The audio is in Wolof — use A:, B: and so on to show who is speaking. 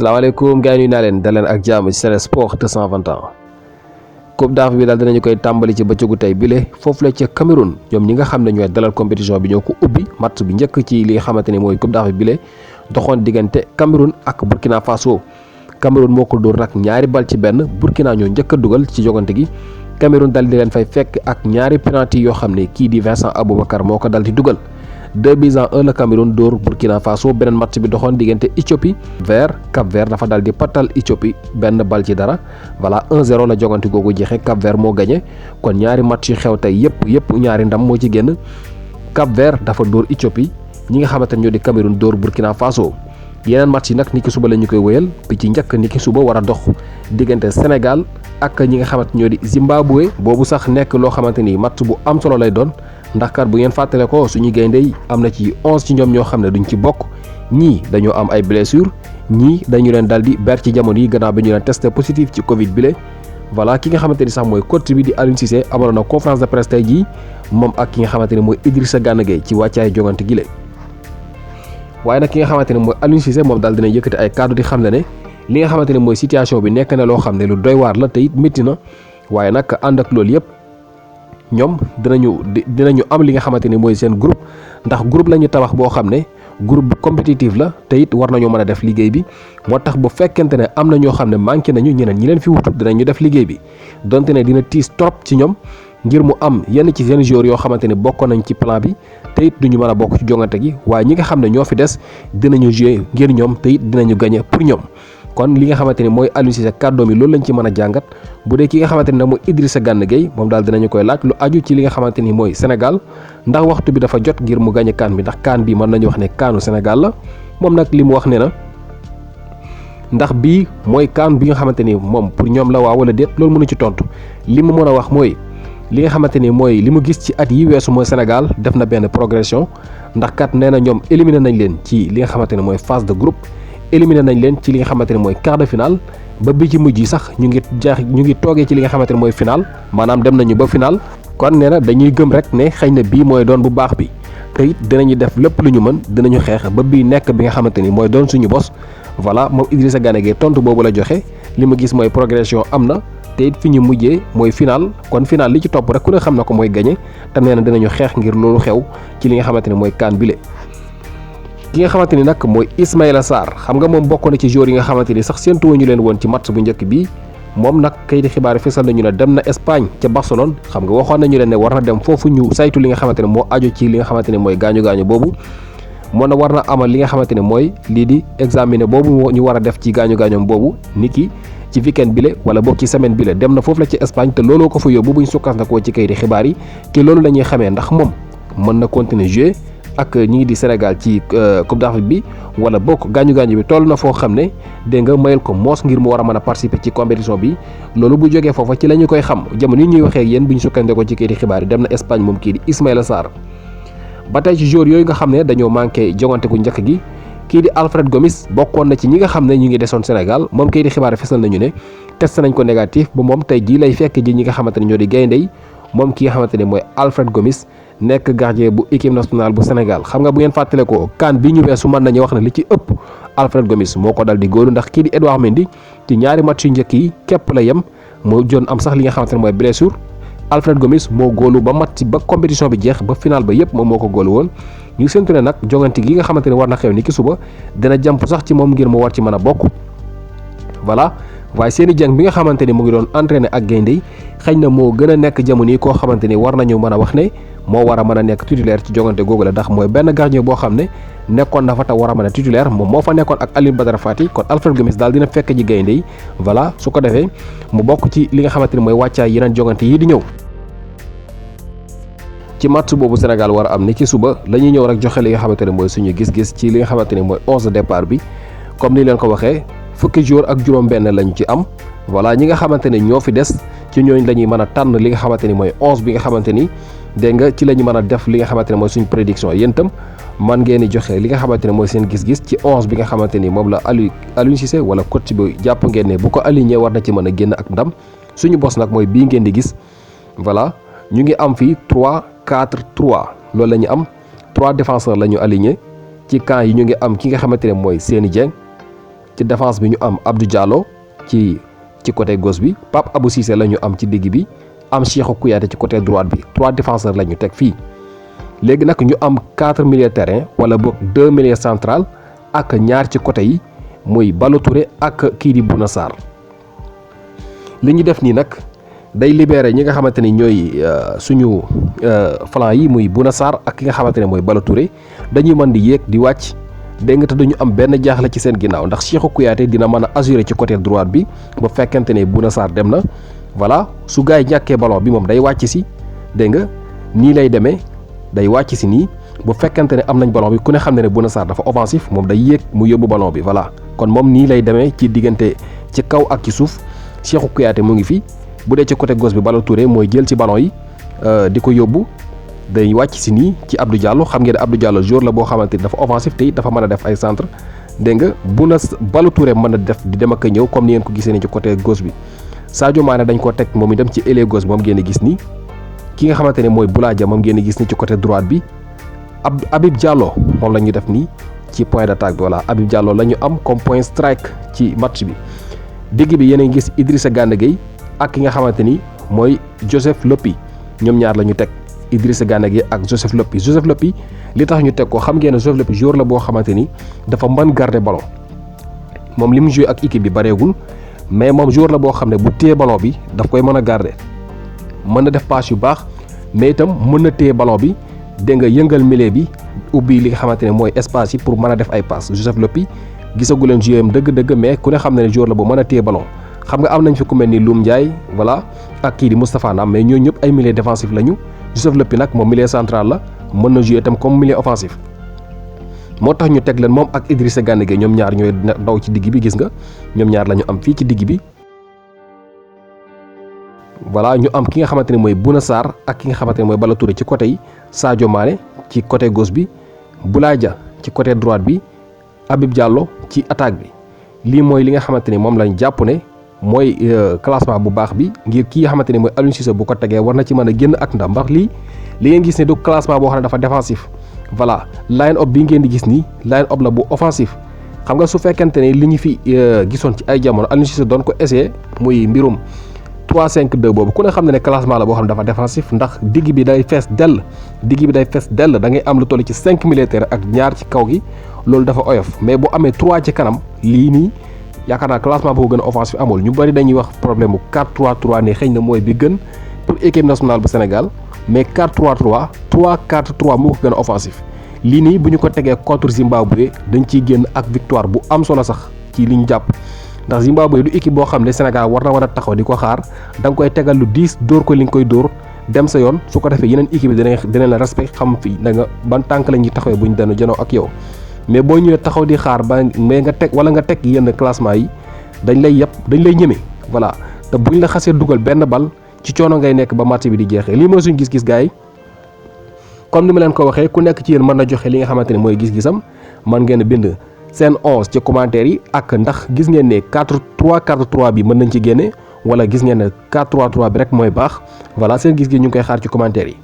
A: salaamaaleykum gars yi nuyu naa leen daleen ak jàmm ci Sen Sports 221 Coupe d'Afrique bi daal dinañu koy tàmbali ci bëccëgu tey bile foofu la ca Cameroun ñoom ñi nga xam ne ñooy dalal compétition bi ñoo ko ubbi match bi njëkk ci li nga xamante ni mooy Coupe d'Afrique bile doxoon diggante Cameroun ak Burkina Faso. Cameroun moo ko dóor nag ñaari bal ci benn Burkina ñoo njëkk a dugal ci jogante gi Cameroun dal di leen fay fekk ak ñaari penalty yoo xam ne kii di Vincent Aboubakar moo ko dal di dugal 2-1 la Cameroun dóor Burkina Faso. beneen match bi doxoon diggante Éthiopie Cap Vert dafa dal di pattal Éthiopie benn bal ci dara voilà 1-0 la jogante googu jeexee Cap Vert moo gagné kon ñaari match yi xew tey yëpp ñaari ndam moo ci génn. Cap Vert dafa dóor Éthiopie ñi nga xamante ne ñoo di Cameroun dóor Burkina Faso. yeneen match yi nag niki suba la ñu koy wéyal bi ci njëkk niki suba war a dox diggante Sénégal ak ñi nga xamante ñoo di Zimbabwe boobu sax nekk loo xamante ni match bu am solo lay doon ndax kat bu ngeen fàttale ko suñu gaynde yi am na ci 11 ci ñoom ñoo xam ne duñ ci bokk ñii dañoo am ay blessure ñii dañu leen dal di ber ci jamono yi gannaaw bi ñu leen testé positif ci Covid bile. voilà ki nga xamante ni sax mooy coach bi di Aliou Cissé amaloon na conférence de presse tey jii moom ak ki nga xamante ni mooy Idrissa Gana Gueye ci wàccaay jogante gi le waaye nag ki nga xamante ne mooy Aliou Cissé moom daal dina yëkkati ay kàddu di xam ne ne li nga xamante ne mooy situation bi nekk na loo xam ne lu doy waar la te it métti na waaye nag ànd ak loolu yëpp ñoom dinañu am li nga xamante ni mooy seen groupe ndax groupe la ñu tabax boo xam ne groupe bi compétitif la te it war nañoo mën a def liggéey bi moo tax bu fekkente ne am na ñoo xam ne manqué nañu ñeneen ñi leen fi wutu dinañu def liggéey bi donte ne dina tiis trop ci ñoom ngir mu am yenn ci seen joueurs yoo xamante ne bokk nañ ci plan bi te it duñu mën a bokk ci jongante gi waaye ñi nga xam ne ñoo fi des dinañu jouer ngir ñoom te it dinañu gagner pour ñoom kon li nga xamante ni mooy Aliou Cissé kàddoom yi loolu lañ ci mën a jàngat bu dee ki nga xamante ni nag mooy Idrissa Gana Gueye moom daal dinañu koy laaj lu aju ci li nga xamante ni mooy Sénégal ndax waxtu bi dafa jot ngir mu gagner CAN bi ndax CAN bi mën nañu wax ne CANu Sénégal la moom nag li mu wax ne na ndax bii mooy CAN bi nga xamante ni moom pour ñoom la waa wala déet loolu mënu ci tontu li mu mën a wax mooy li nga xamante ni mooy li mu gis ci at yi weesu mooy Sénégal def na benn progression ndax kat nee na ñoom éliminé nañ leen ci li nga xamante ne mooy phase de groupe éliminé nañ leen ci li nga xamante ne mooy quart de finale ba bi ci mujj yi sax ñu ngi toogee ci li nga xamante ne mooy final maanaam dem nañu ba final kon nee na dañuy gëm rek ne xëy na bii mooy doon bu baax bi te it dinañu def lépp lu ñu mën dinañu xeex ba bii nekk bi nga xamante ni mooy doon suñu bos voilà moom Idrissa Gana Gueye tontu boobu la joxe li ma gis mooy progression am na te it fi ñu mujjee mooy final kon final li ci topp rek ku ne xam na ko mooy gagné te nee na dinañu xeex ngir loolu xew ci li nga xamante ne mooy CAN bile. ki nga xamante ni nag mooy Ismaila Sarr xam nga moom bokk na ci joueurs yi nga xamante ni sax séentuwuñu leen woon ci match bu njëkk bi moom nag kayiti xibaar yi fesal nañu ne dem na Espagne ca Barcelone xam nga waxoon nañu leen ne war na dem foofu ñu saytu li nga xamante ne moo aju ci li nga xamante ne mooy gaañu boobu moo na war na amal li nga xamante ne mooy lii di examiner boobu ñu war a def ci gaañu boobu niki ci weekend bile wala boog ci semaine bile dem na foofu la ci Espagne te looloo ko fa yóbbu buñ sukkandikoo ci kayiti xibaar yi te loolu la ñuy xamee ndax moom mën na continuer jouer ak ñi di Sénégal ci Coupe d'Afrique bi wala bokk gaañu bi toll na foo xam ne dégg nga mayal ko moos ngir mu war a mën a participer ci compétition bi loolu bu jógee foofa ci la ñu koy xam jamono yi ñuy waxee ak yéen bu ñu sukkandikoo ci kayiti xibaar yi dem na Espagne moom kii di Ismaila Sarr. ba tey ci joueurs yooyu nga xam ne dañoo manqué jogante gu njëkk gi kii di Alfred Gomis bokkoon na ci ñi nga xam ne ñu ngi desoon Sénégal moom kayiti xibaar yi fesal nañu ne testé nañ ko négatif ba moom tey jii lay fekk ji ñi nga xamante ne ñoo di gaynde yi moom ki nga xamante ne mooy Alfred Gomis nekk gardien bu équipe nationale bu Sénégal xam nga bu ngeen fàttale ko CAN bi ñu weesu mën nañu wax ne li ci ëpp Alfred Gomis moo ko dal di góolu ndax kii di Edouard Mendy ci ñaari match yu njëkk yi képp la yem moo jon am sax li nga xamante ne mooy blessure Alfred Gomis moo góolu ba match ba compétition bi jeex ba final ba yëpp moom moo ko góolu woon ñu séntu ne nag jongante gi nga xamante ne war na xew ni ki suba dina jàmp sax ci moom ngir mu war ci mën a bokk voilà waaye Seny Dieng bi nga xamante ni mu ngi doon entraîné ak gaynde yi xëy na moo gën a nekk jamono yi koo xamante ni war nañu mën a wax ne moo war a mën a nekk titulaire ci jogante googu la ndax mooy benn gardien boo xam ne nekkoon na fa te war a mën a titulaire moom moo fa nekkoon ak Alioune Badara Fati kon Alfred Gomis daal dina fekk ji gaynde yi voilà su ko defee mu bokk ci li nga xamante ni mooy wàccaay yeneen jogante yi di ñëw. ci match boobu Sénégal war a am ni ki suba la ñuy ñëw rek joxe li nga xamante ne mooy suñu gis-gis ci li nga xamante ni mooy 11 de départ bi comme ni leen ko waxee fukki joueur ak juróom-benn lañu ci am voilà ñi nga xamante ne ñoo fi des ci ñooñu la ñuy mën a tànn li nga xamante ni mooy 11 bi nga xamante ni dégg nga ci la ñu mën a def li nga xamante ne mooy suñu prédiction yéen itam man ngeen di joxe li nga xamante ne mooy seen gis-gis ci 11 bi nga xamante ni moom la Aliou Cissé wala coach bi jàpp ngeen ne bu ko aligné war na ci mën a génn ak ndam suñu bos nag mooy bii ngeen di gis voilà ñu ngi am fii 3-4-3 loolu la ñu am 3 défenseurs la ñu aligné ci camp yi ñu ngi am ki nga xamante ne mooy Seny Dieng ci défense bi ñu am Abdou Diallo ci côté gauche bi, Pape Abou Cissé la ñu am ci digg bi, am Cheikhou Kouyaté ci côté droite bi. 3 défenseurs la ñu teg fii. léegi nag ñu am 4 milieux de terrain wala boog 2 milieux central ak ñaar ci côté yi muy Ballo Touré ak kii di Bouna Sarr. li ñu def nii nag day libéré ñi nga xamante ni ñooy suñu flanc yi muy Bouna Sarr ak ki nga xamante ne mooy Ballo Touré dañuy mën di yéeg di wàcc dégg nga te dañu am benn jaaxle ci seen ginnaaw ndax Cheikhou Kouyaté dina mën a assurer ci côté droite bi ba fekkente ne Bouna Sarr dem na voilà su gars yi ñàkkee ballon bi moom day wàcc si dégg nga nii lay demee day wàcc si nii bu fekkente ne am nañ ballon bi ku ne xam ne Bouna Sarr dafa offensif moom day yéeg mu yóbbu ballon bi voilà kon moom nii lay demee ci diggante ci kaw ak ci suuf Cheikhou Kouyaté mu ngi fi bu dee ci côté gauche bi Ballo Touré mooy jël ci ballon yi di ko yóbbu day wàcc si nii ci Abdou Diallo xam ngeen ne Abdou Diallo joueur la boo xamante ni dafa offensif te it dafa mën a def ay centre dégg nga Ballo Touré mën a def di dem ak a ñëw comme ni ngeen ko gisee ni ci côté gauche bi Sadio Mané dañ ko teg moom itam ci ailier gauche moom ngeen di gis nii ki nga xamante ne mooy Boulaye Dia moom ngeen di gis ni ci côté droite bi Habib Diallo moom la ñu def nii ci point d'attaque bi voilà Habib Diallo la ñu am comme point strike ci match bi digg bi yéen a ngi gis Idrissa Gana Gueye ak ki nga xamante ni mooy Joseph Lopi ñoom ñaar la ñu teg Idrissa Gana Gueye ak Joseph Lopi li tax ñu teg ko xam ngeen ne Joseph Lopi joueur la boo xamante ni dafa mën garder ballon moom li mu joué ak équipe bi bareegul mais moom joueur la boo xam ne bu téye ballon bi daf koy mën a garder mën na def passe yu baax mais itam mën na téye ballon bi dégg nga yëngal milieu bi ubbi li nga xamante ne mooy espace yi pour mën a def ay passe Joseph Lopi gisagu leen joué am dëgg-dëgg mais ku ne xam ne joueur la bu mën a téye ballon xam nga am nañ fi ku mel ni Loum Ndiaye voilà ak kii di Moustapha Nam mais ñooñu ñëpp ay milieu défensif lañu Joseph Lopi nag moom milieu central la mën na jouer itam comme milieu offensif moo tax ñu teg leen moom ak Idrissa Gana Gueye ñoom ñaar ñooy daw ci digg bi gis nga ñoom ñaar la ñu am fii ci digg bi voilà ñu am ki nga xamante ne mooy Bouna Sarr ak ki nga xamante ne mooy Ballo Touré ci côté yi Sadio Mané ci côté gauche bi Boulaye Dia ci côté droite bi Habib Diallo ci attaque bi lii mooy li nga xamante ni moom lañ jàpp ne mooy classement bu baax bi ngir kii nga xamante ni mooy Aliou Cissé bu ko tegee war na ci mën a génn ak ndam ndax lii li ngeen gis ne du classement boo xam ne dafa défensif voilà line up bi ngeen di gis nii line up la bu offensif xam nga su fekkente ne li ñu fi gisoon ci ay jamono Aliou Cissé doon ko essayé muy mbirum 3-5-2 boobu ku ne xam ne classement la boo xam ne dafa défensif ndax digg bi day fees dell da ngay am lu toll ci 5 militaires ak ñaar ci kaw gi loolu dafa oyof mais bu amee 3 ci kanam lii nii yaakaar naa classement boo gën a offensif amul ñu bëri dañuy wax problème mu 4-3-3 ne xëy na mooy bi gën pour équipe nationale bu Sénégal mais 4-3-3 3-4-3 moo ko gën a offensif lii nii bu ñu ko tegee contre Zimbabwe dañ ciy génn ak victoire bu am solo sax ci li ñu jàpp ndax Zimbabwe du équipe boo xam ne Sénégal war na war a taxaw di ko xaar da nga koy tegal lu 10 dóor ko li nga koy dóor dem sa yoon su ko defee yeneen équipe yi dinañ la respect xam fi da nga ban tànk la ñuy taxawee bu ñu danu janoo ak yow mais boo ñëwee taxaw di xaar ba mais nga teg wala nga teg yenn classement yi dañ lay yëpp dañ lay ñeme voilà te buñ la xasee dugal benn bal ci coono ngay nekk ba match bi di jeexee lii mooy suñu gis-gis gars yi comme ni ma leen ko waxee ku nekk ci yéen mën na joxe li nga xamante ne mooy gis-gisam man ngeen bind seen 11 ci commentaire yi ak ndax gis ngeen ne 4-3-4-3 bi mën nañ ci génne wala gis ngeen ne 4-3-3 bi rek mooy baax voilà seen gis-gis ñu ngi koy xaar ci commentaire yi.